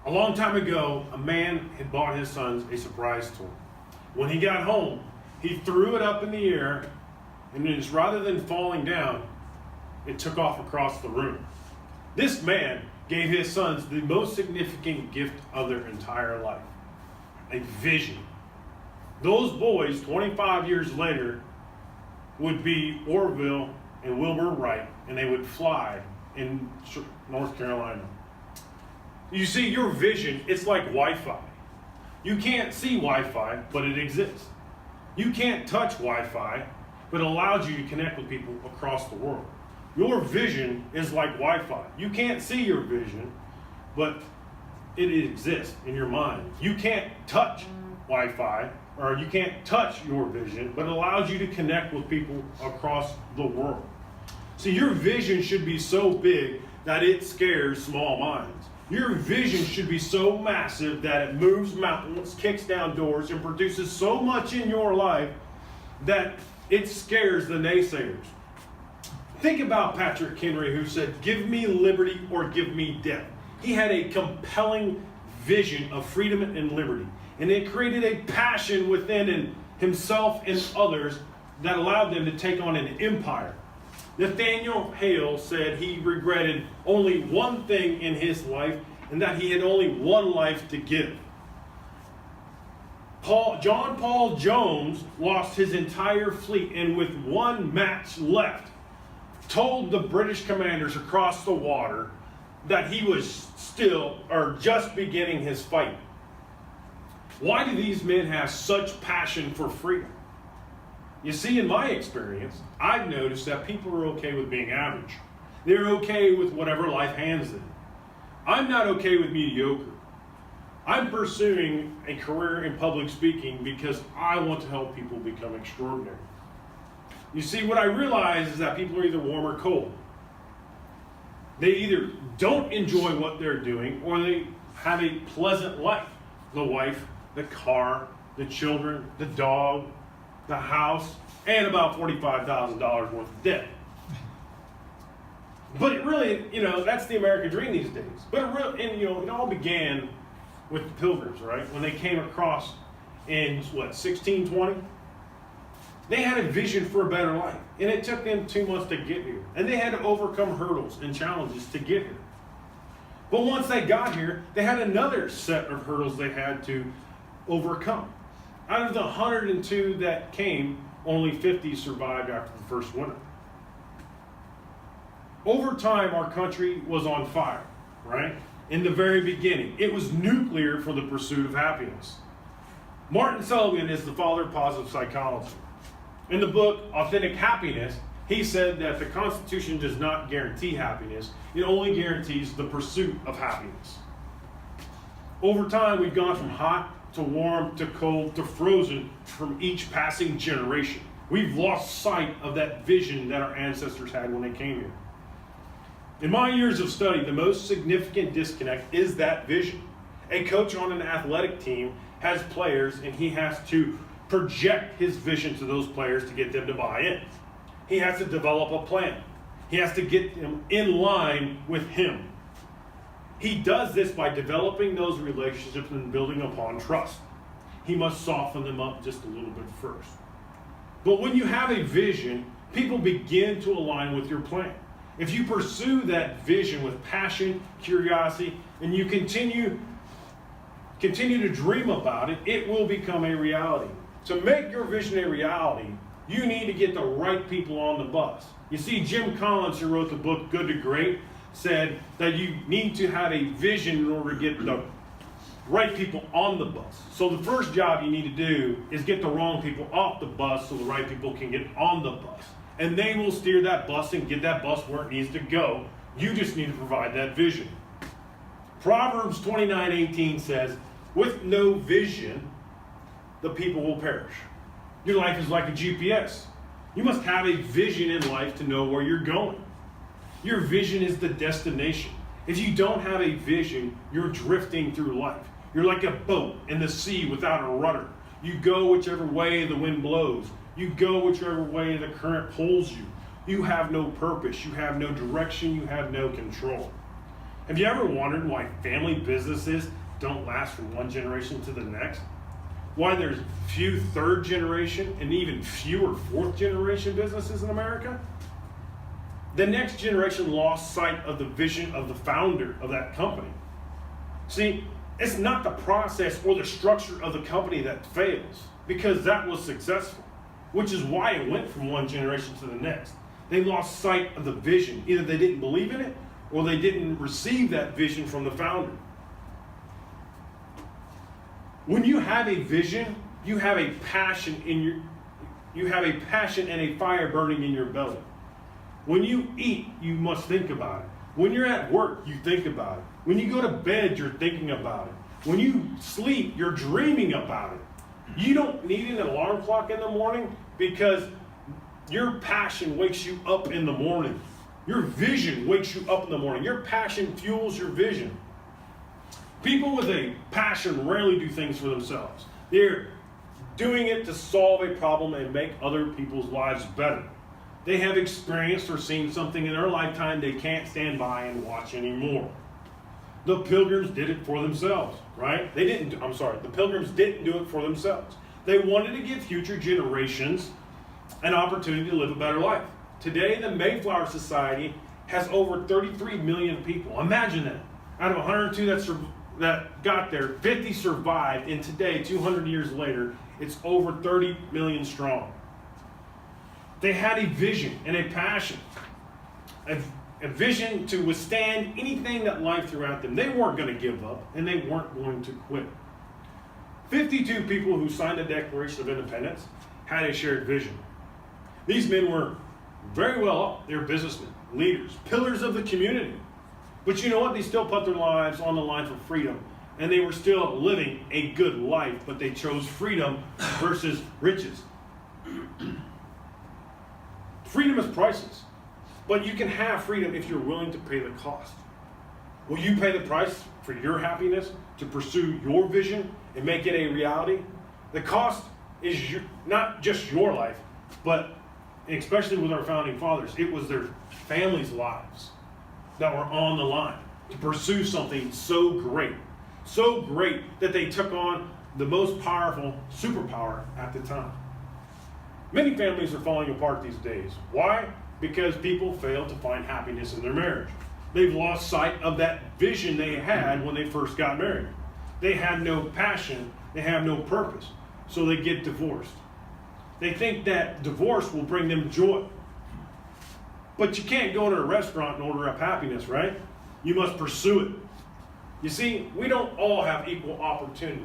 A long time ago, a man had bought his sons a surprise toy. When he got home, he threw it up in the air, and just rather than falling down, it took off across the room. This man gave his sons the most significant gift of their entire life, a vision. Those boys, 25 years later, would be Orville and Wilbur Wright, and they would fly in North Carolina. You see, your vision, it's like Wi-Fi. You can't see Wi-Fi, but it exists. You can't touch Wi-Fi, but it allows you to connect with people across the world. Your vision is like Wi-Fi. You can't see your vision, but it exists in your mind. You can't touch Wi-Fi, or you can't touch your vision, but it allows you to connect with people across the world. See, your vision should be so big that it scares small minds. Your vision should be so massive that it moves mountains, kicks down doors, and produces so much in your life that it scares the naysayers. Think about Patrick Henry, who said, "Give me liberty or give me death." He had a compelling vision of freedom and liberty, and it created a passion within himself and others that allowed them to take on an empire. Nathaniel Hale said he regretted only one thing in his life, and that he had only one life to give. John Paul Jones lost his entire fleet, and with one match left, told the British commanders across the water that he was still or just beginning his fight. Why do these men have such passion for freedom? You see, in my experience, I've noticed that people are okay with being average. They're okay with whatever life hands them. I'm not okay with mediocre. I'm pursuing a career in public speaking because I want to help people become extraordinary. You see, what I realize is that people are either warm or cold. They either don't enjoy what they're doing or they have a pleasant life. The wife, the car, the children, the dog, the house, and about $45,000 worth of debt. But it really, that's the American dream these days. But it all began with the Pilgrims, right? When they came across in, 1620? They had a vision for a better life. And it took them 2 months to get here. And they had to overcome hurdles and challenges to get here. But once they got here, they had another set of hurdles they had to overcome. Out of the 102 that came, only 50 survived after the first winter. Over time, our country was on fire, right? In the very beginning, it was nuclear for the pursuit of happiness. Martin Seligman is the father of positive psychology. In the book, Authentic Happiness, he said that the Constitution does not guarantee happiness. It only guarantees the pursuit of happiness. Over time, we've gone from hot to warm, to cold, to frozen from each passing generation. We've lost sight of that vision that our ancestors had when they came here. In my years of study, the most significant disconnect is that vision. A coach on an athletic team has players, and he has to project his vision to those players to get them to buy in. He has to develop a plan. He has to get them in line with him. He does this by developing those relationships and building upon trust. He must soften them up just a little bit first. But when you have a vision, people begin to align with your plan. If you pursue that vision with passion, curiosity, and you continue to dream about it, it will become a reality. To make your vision a reality, you need to get the right people on the bus. You see, Jim Collins, who wrote the book Good to Great, said that you need to have a vision in order to get the right people on the bus. So the first job you need to do is get the wrong people off the bus so the right people can get on the bus. And they will steer that bus and get that bus where it needs to go. You just need to provide that vision. Proverbs 29:18 says, "With no vision, the people will perish." Your life is like a GPS. You must have a vision in life to know where you're going. Your vision is the destination. If you don't have a vision, you're drifting through life. You're like a boat in the sea without a rudder. You go whichever way the wind blows. You go whichever way the current pulls you. You have no purpose. You have no direction. You have no control. Have you ever wondered why family businesses don't last from one generation to the next? Why there's few third generation and even fewer fourth generation businesses in America? The next generation lost sight of the vision of the founder of that company. See, it's not the process or the structure of the company that fails, because that was successful, which is why it went from one generation to the next. They lost sight of the vision. Either they didn't believe in it, or they didn't receive that vision from the founder. When you have a vision, you have a passion and a fire burning in your belly. When you eat, you must think about it. When you're at work, you think about it. When you go to bed, you're thinking about it. When you sleep, you're dreaming about it. You don't need an alarm clock in the morning because your passion wakes you up in the morning. Your vision wakes you up in the morning. Your passion fuels your vision. People with a passion rarely do things for themselves. They're doing it to solve a problem and make other people's lives better. They have experienced or seen something in their lifetime they can't stand by and watch anymore. The Pilgrims did it for themselves, right? The Pilgrims didn't do it for themselves. They wanted to give future generations an opportunity to live a better life. Today, the Mayflower Society has over 33 million people. Imagine that. Out of 102 that got there, 50 survived, and today, 200 years later, it's over 30 million strong. They had a vision and a passion, a vision to withstand anything that life threw at them. They weren't going to give up, and they weren't going to quit. 52 people who signed the Declaration of Independence had a shared vision. These men were very well off. They were businessmen, leaders, pillars of the community. But you know what? They still put their lives on the line for freedom, and they were still living a good life, but they chose freedom versus riches. Freedom is priceless, but you can have freedom if you're willing to pay the cost. Will you pay the price for your happiness, to pursue your vision and make it a reality? The cost is not just your life, but especially with our founding fathers, it was their families' lives that were on the line to pursue something so great that they took on the most powerful superpower at the time. Many families are falling apart these days. Why? Because people fail to find happiness in their marriage. They've lost sight of that vision they had when they first got married. They had no passion, they have no purpose, so they get divorced. They think that divorce will bring them joy. But you can't go to a restaurant and order up happiness, right? You must pursue it. You see, we don't all have equal opportunity,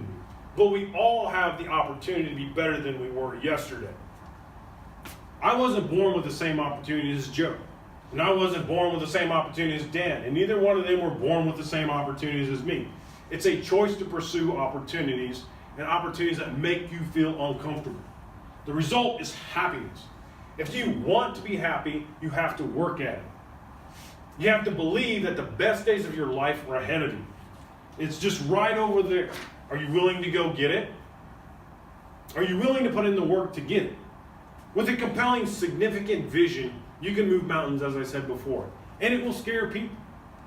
but we all have the opportunity to be better than we were yesterday. I wasn't born with the same opportunity as Joe, and I wasn't born with the same opportunity as Dan, and neither one of them were born with the same opportunities as me. It's a choice to pursue opportunities, and opportunities that make you feel uncomfortable. The result is happiness. If you want to be happy, you have to work at it. You have to believe that the best days of your life are ahead of you. It's just right over there. Are you willing to go get it? Are you willing to put in the work to get it? With a compelling, significant vision, you can move mountains, as I said before. And it will scare people.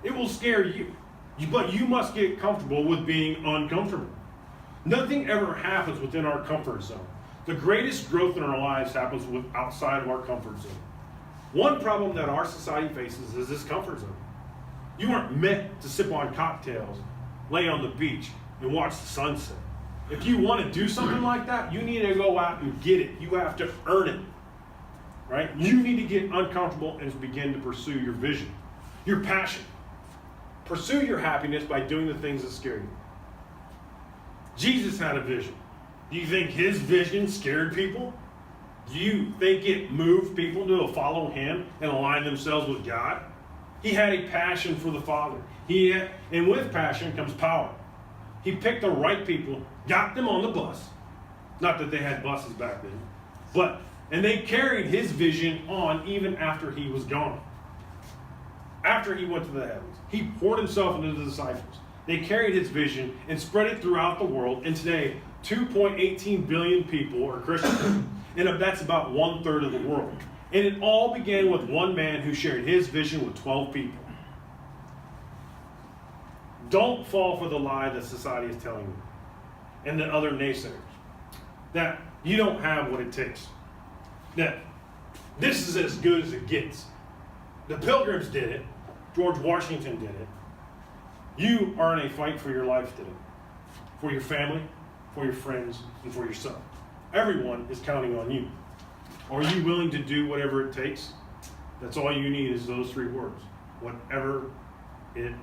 It will scare you. But you must get comfortable with being uncomfortable. Nothing ever happens within our comfort zone. The greatest growth in our lives happens outside of our comfort zone. One problem that our society faces is this comfort zone. You aren't meant to sip on cocktails, lay on the beach, and watch the sunset. If you want to do something like that, you need to go out and get it. You have to earn it, right? You need to get uncomfortable and begin to pursue your vision, your passion. Pursue your happiness by doing the things that scare you. Jesus had a vision. Do you think his vision scared people? Do you think it moved people to follow him and align themselves with God? He had a passion for the Father. And with passion comes power. He picked the right people, got them on the bus. Not that they had buses back then. And they carried his vision on even after he was gone. After he went to the heavens, he poured himself into the disciples. They carried his vision and spread it throughout the world. And today, 2.18 billion people are Christians. And that's about 1/3 of the world. And it all began with one man who shared his vision with 12 people. Don't fall for the lie that society is telling you and the other naysayers. That you don't have what it takes. That this is as good as it gets. The Pilgrims did it. George Washington did it. You are in a fight for your life today. For your family, for your friends, and for yourself. Everyone is counting on you. Are you willing to do whatever it takes? That's all you need is those three words. Whatever it